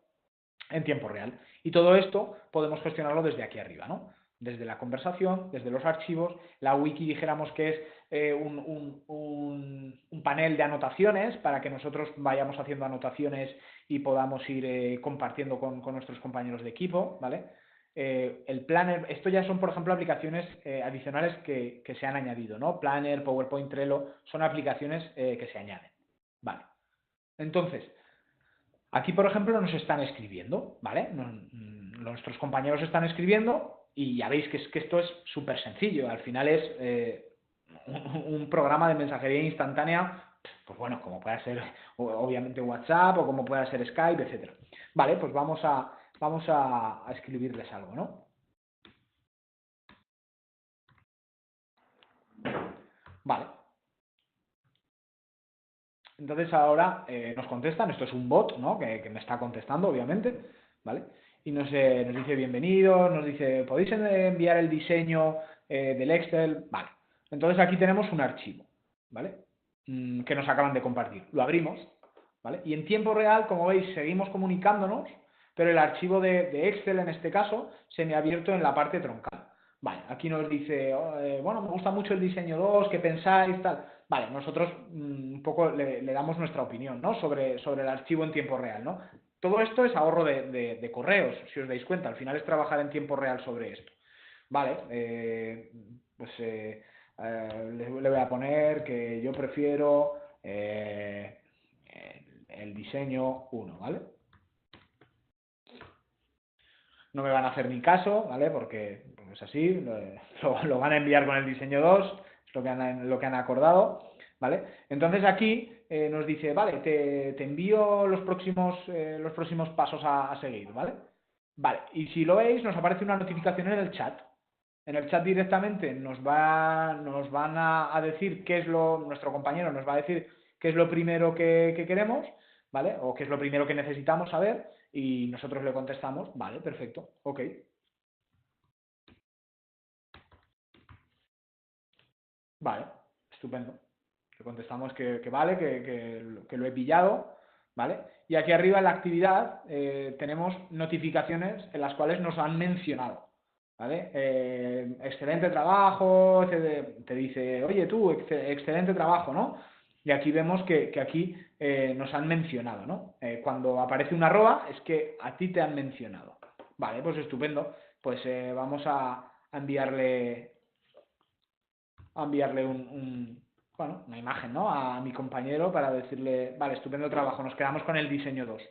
Speaker 2: en tiempo real. Y todo esto podemos gestionarlo desde aquí arriba, ¿no? Desde la conversación, desde los archivos. La wiki dijéramos que es un panel de anotaciones para que nosotros vayamos haciendo anotaciones y podamos ir compartiendo con nuestros compañeros de equipo, ¿vale? El Planner, esto ya son, por ejemplo, aplicaciones adicionales que se han añadido, ¿no? Planner, PowerPoint, Trello, son aplicaciones que se añaden, ¿vale? Entonces, aquí, por ejemplo, nos están escribiendo, ¿vale? Nuestros compañeros están escribiendo y ya veis que esto es súper sencillo. Al final es un programa de mensajería instantánea, pues bueno, como puede ser obviamente WhatsApp o como puede ser Skype, etcétera. Vale, pues vamos a escribirles algo, ¿no? Vale. Entonces ahora nos contestan, esto es un bot, ¿no?, que me está contestando, obviamente, ¿vale? Y nos dice bienvenido, nos dice, ¿podéis enviar el diseño del Excel? Vale. Entonces aquí tenemos un archivo, ¿vale? Que nos acaban de compartir. Lo abrimos, ¿vale? Y en tiempo real, como veis, seguimos comunicándonos, pero el archivo de Excel, en este caso, se me ha abierto en la parte troncal. Vale, aquí nos dice, bueno, me gusta mucho el diseño 2, ¿qué pensáis? Tal. Vale, nosotros un poco le damos nuestra opinión, ¿no?, sobre el archivo en tiempo real, ¿no? Todo esto es ahorro de correos, si os dais cuenta, al final es trabajar en tiempo real sobre esto. Vale, le voy a poner que yo prefiero el diseño 1, ¿vale? No me van a hacer ni caso, ¿vale? Porque es así, lo van a enviar con el diseño 2, es lo que han acordado, ¿vale? Entonces aquí nos dice, vale, te envío los próximos pasos a seguir, ¿vale? Vale, y si lo veis, nos aparece una notificación en el chat. En el chat directamente nos van a decir nuestro compañero nos va a decir qué es lo primero que queremos, ¿vale? O qué es lo primero que necesitamos saber y nosotros le contestamos, vale, perfecto, ok. Vale, estupendo. Le contestamos que vale, que lo he pillado, ¿vale? Y aquí arriba en la actividad tenemos notificaciones en las cuales nos han mencionado, ¿vale? Excelente trabajo, te dice, oye tú, excelente trabajo, ¿no? Y aquí vemos que aquí nos han mencionado, ¿no? Cuando aparece una arroba es que a ti te han mencionado. Vale, pues estupendo. Pues vamos a enviarle una imagen, ¿no?, a mi compañero para decirle, vale, estupendo trabajo, nos quedamos con el diseño 2.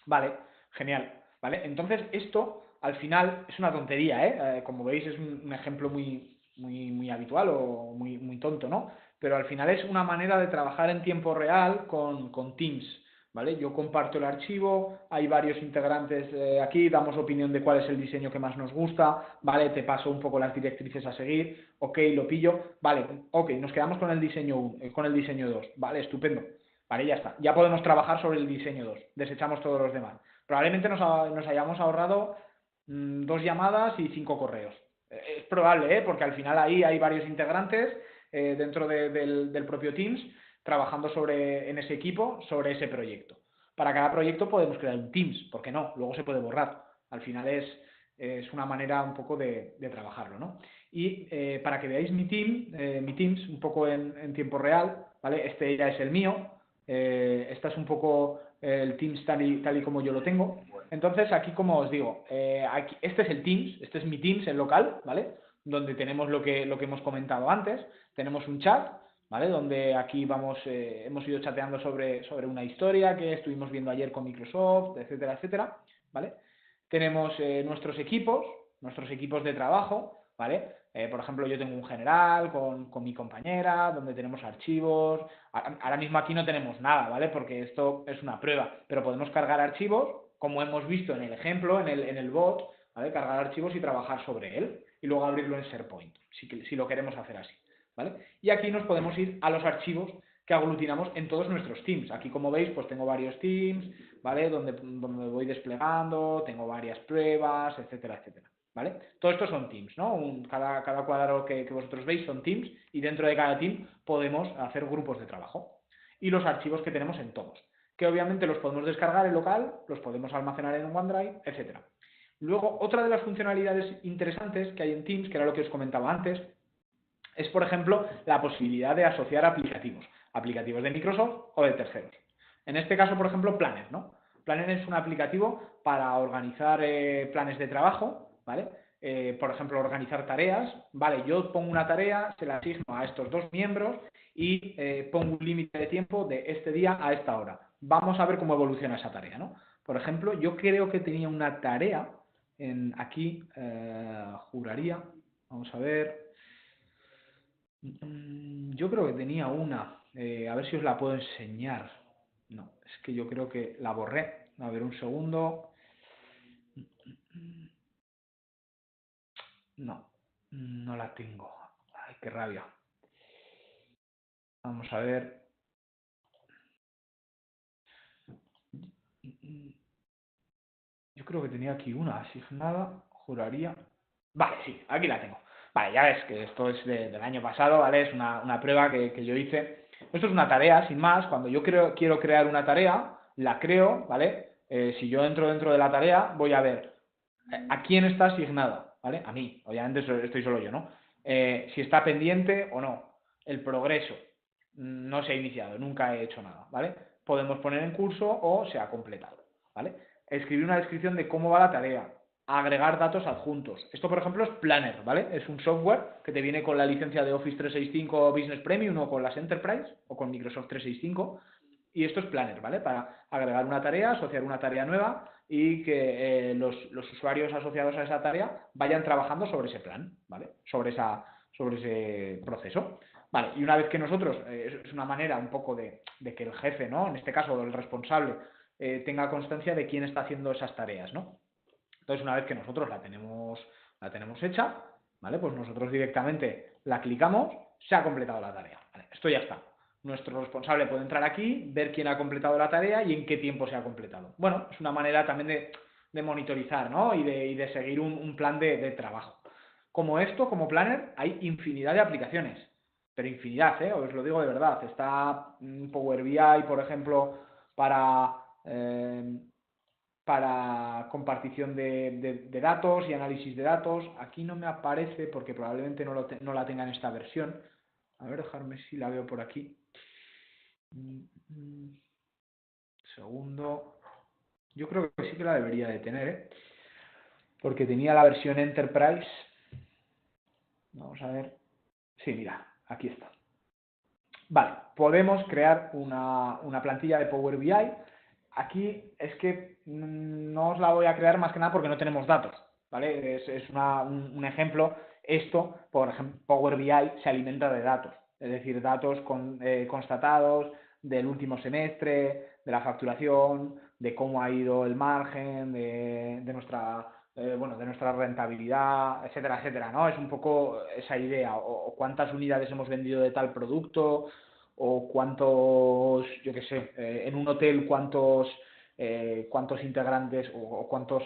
Speaker 2: Vale, genial, ¿vale? Entonces esto al final es una tontería, ¿eh? Como veis es un ejemplo muy habitual o muy tonto, ¿no? Pero al final es una manera de trabajar en tiempo real con Teams, ¿vale? Yo comparto el archivo, hay varios integrantes aquí, damos opinión de cuál es el diseño que más nos gusta, ¿vale? Te paso un poco las directrices a seguir, ok, lo pillo, vale, ok, nos quedamos con el diseño 1, con el diseño 2, vale, estupendo. Vale, ya está. Ya podemos trabajar sobre el diseño 2. Desechamos todos los demás. Probablemente nos hayamos ahorrado 2 llamadas y 5 correos. Es probable, porque al final ahí hay varios integrantes dentro del propio Teams trabajando en ese equipo, sobre ese proyecto. Para cada proyecto podemos crear un Teams, ¿por qué no? Luego se puede borrar. Al final es una manera un poco de trabajarlo, ¿no? Y para que veáis mi Teams un poco en tiempo real, ¿vale? Este ya es el mío, esta es un poco el Teams tal y como yo lo tengo. Entonces, aquí, como os digo, este es el Teams, este es mi Teams, el local, ¿vale? Donde tenemos lo que hemos comentado antes, tenemos un chat, ¿vale? Donde aquí hemos ido chateando sobre una historia que estuvimos viendo ayer con Microsoft, etcétera, etcétera, ¿vale? Tenemos nuestros equipos de trabajo, ¿vale? Por ejemplo, yo tengo un general con mi compañera, donde tenemos archivos. Ahora mismo aquí no tenemos nada, ¿vale? Porque esto es una prueba, pero podemos cargar archivos, como hemos visto en el ejemplo, en el bot, ¿vale? Cargar archivos y trabajar sobre él, y luego abrirlo en SharePoint, si lo queremos hacer así, ¿vale? Y aquí nos podemos ir a los archivos que aglutinamos en todos nuestros teams. Aquí, como veis, pues tengo varios teams, ¿vale? Donde voy desplegando, tengo varias pruebas, etcétera, etcétera, ¿vale? Todo esto son teams, ¿no? Cada cuadro que vosotros veis son teams, y dentro de cada team podemos hacer grupos de trabajo. Y los archivos que tenemos en todos, que obviamente los podemos descargar en local, los podemos almacenar en OneDrive, etcétera. Luego, otra de las funcionalidades interesantes que hay en Teams, que era lo que os comentaba antes, es, por ejemplo, la posibilidad de asociar aplicativos de Microsoft o de terceros. En este caso, por ejemplo, Planner, ¿no? Planner es un aplicativo para organizar planes de trabajo, ¿vale? Por ejemplo, organizar tareas, ¿vale? Yo pongo una tarea, se la asigno a estos dos miembros y pongo un límite de tiempo de este día a esta hora. Vamos a ver cómo evoluciona esa tarea, ¿no? Por ejemplo, yo creo que tenía una tarea aquí, juraría, vamos a ver. Yo creo que tenía una, a ver si os la puedo enseñar. No, es que yo creo que la borré. A ver, un segundo. No, no la tengo. Ay, qué rabia. Vamos a ver. Yo creo que tenía aquí una asignada, juraría. Vale, sí, aquí la tengo. Vale, ya ves que esto es del año pasado, ¿vale? Es una prueba que yo hice. Esto es una tarea, sin más. Cuando yo quiero crear una tarea, la creo, ¿vale? Si yo entro dentro de la tarea, voy a ver a quién está asignada, ¿vale? A mí, obviamente estoy solo yo, ¿no? Si está pendiente o no. El progreso. No se ha iniciado, nunca he hecho nada, ¿vale? Podemos poner en curso o se ha completado, ¿vale? Escribir una descripción de cómo va la tarea, agregar datos adjuntos. Esto, por ejemplo, es Planner, ¿vale? Es un software que te viene con la licencia de Office 365 Business Premium o con las Enterprise o con Microsoft 365. Y esto es Planner, ¿vale? Para agregar una tarea, asociar una tarea nueva y que los usuarios asociados a esa tarea vayan trabajando sobre ese plan, ¿vale? Sobre ese proceso. Vale, y una vez que nosotros, es una manera un poco de que el jefe, ¿no? En este caso, el responsable, tenga constancia de quién está haciendo esas tareas, ¿no? Entonces, una vez que nosotros la tenemos hecha, ¿vale? Pues nosotros directamente la clicamos, se ha completado la tarea. Vale, esto ya está. Nuestro responsable puede entrar aquí, ver quién ha completado la tarea y en qué tiempo se ha completado. Bueno, es una manera también de monitorizar, ¿no? Y de seguir un plan de trabajo. Como esto, como Planner, hay infinidad de aplicaciones, pero infinidad, os lo digo de verdad. Está Power BI, por ejemplo, para compartición de datos y análisis de datos. Aquí no me aparece porque probablemente no la tenga en esta versión. A ver, dejarme si la veo por aquí. Segundo. Yo creo que sí que la debería de tener, porque tenía la versión Enterprise. Vamos a ver. Sí, mira, aquí está. Vale, podemos crear una plantilla de Power BI. Aquí es que no os la voy a crear más que nada porque no tenemos datos, ¿vale? Es un ejemplo. Esto, por ejemplo, Power BI se alimenta de datos, es decir, datos constatados del último semestre, de la facturación, de cómo ha ido el margen, de nuestra rentabilidad, etcétera, etcétera, ¿no? Es un poco esa idea, o cuántas unidades hemos vendido de tal producto, o cuántos, yo qué sé, en un hotel cuántos integrantes o cuántos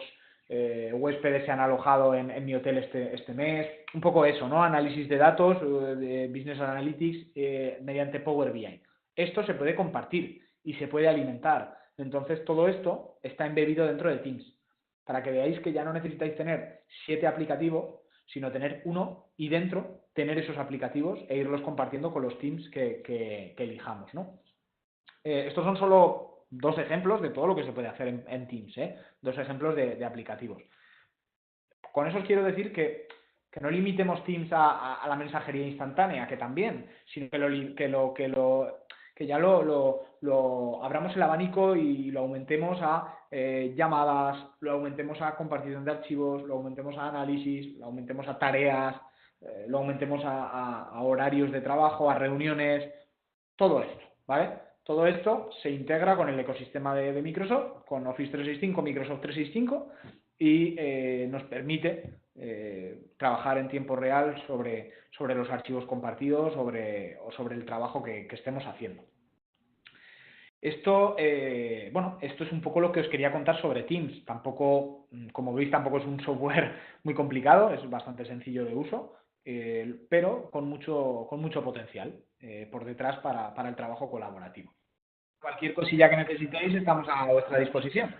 Speaker 2: huéspedes se han alojado en mi hotel este mes. Un poco eso, ¿no? Análisis de datos, de Business Analytics mediante Power BI. Esto se puede compartir y se puede alimentar. Entonces, todo esto está embebido dentro de Teams, para que veáis que ya no necesitáis tener 7 aplicativos, sino tener uno y dentro tener esos aplicativos e irlos compartiendo con los teams que elijamos, ¿no? Estos son solo 2 ejemplos de todo lo que se puede hacer en Teams, 2 ejemplos de aplicativos. Con eso os quiero decir que no limitemos Teams a la mensajería instantánea, que también, sino que ya lo abramos el abanico y lo aumentemos a llamadas, lo aumentemos a compartición de archivos, lo aumentemos a análisis, lo aumentemos a tareas, lo aumentemos a horarios de trabajo, a reuniones, todo esto, ¿vale? Todo esto se integra con el ecosistema de Microsoft, con Office 365, Microsoft 365, y nos permite trabajar en tiempo real sobre los archivos compartidos o sobre el trabajo que estemos haciendo. Esto, esto es un poco lo que os quería contar sobre Teams. Tampoco, como veis, tampoco es un software muy complicado, es bastante sencillo de uso, pero con mucho potencial por detrás para el trabajo colaborativo. Cualquier cosilla que necesitéis, estamos a vuestra disposición.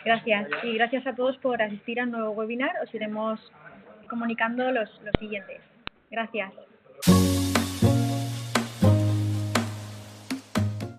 Speaker 3: Gracias. Y gracias a todos por asistir al nuevo webinar. Os iremos comunicando los siguientes. Gracias.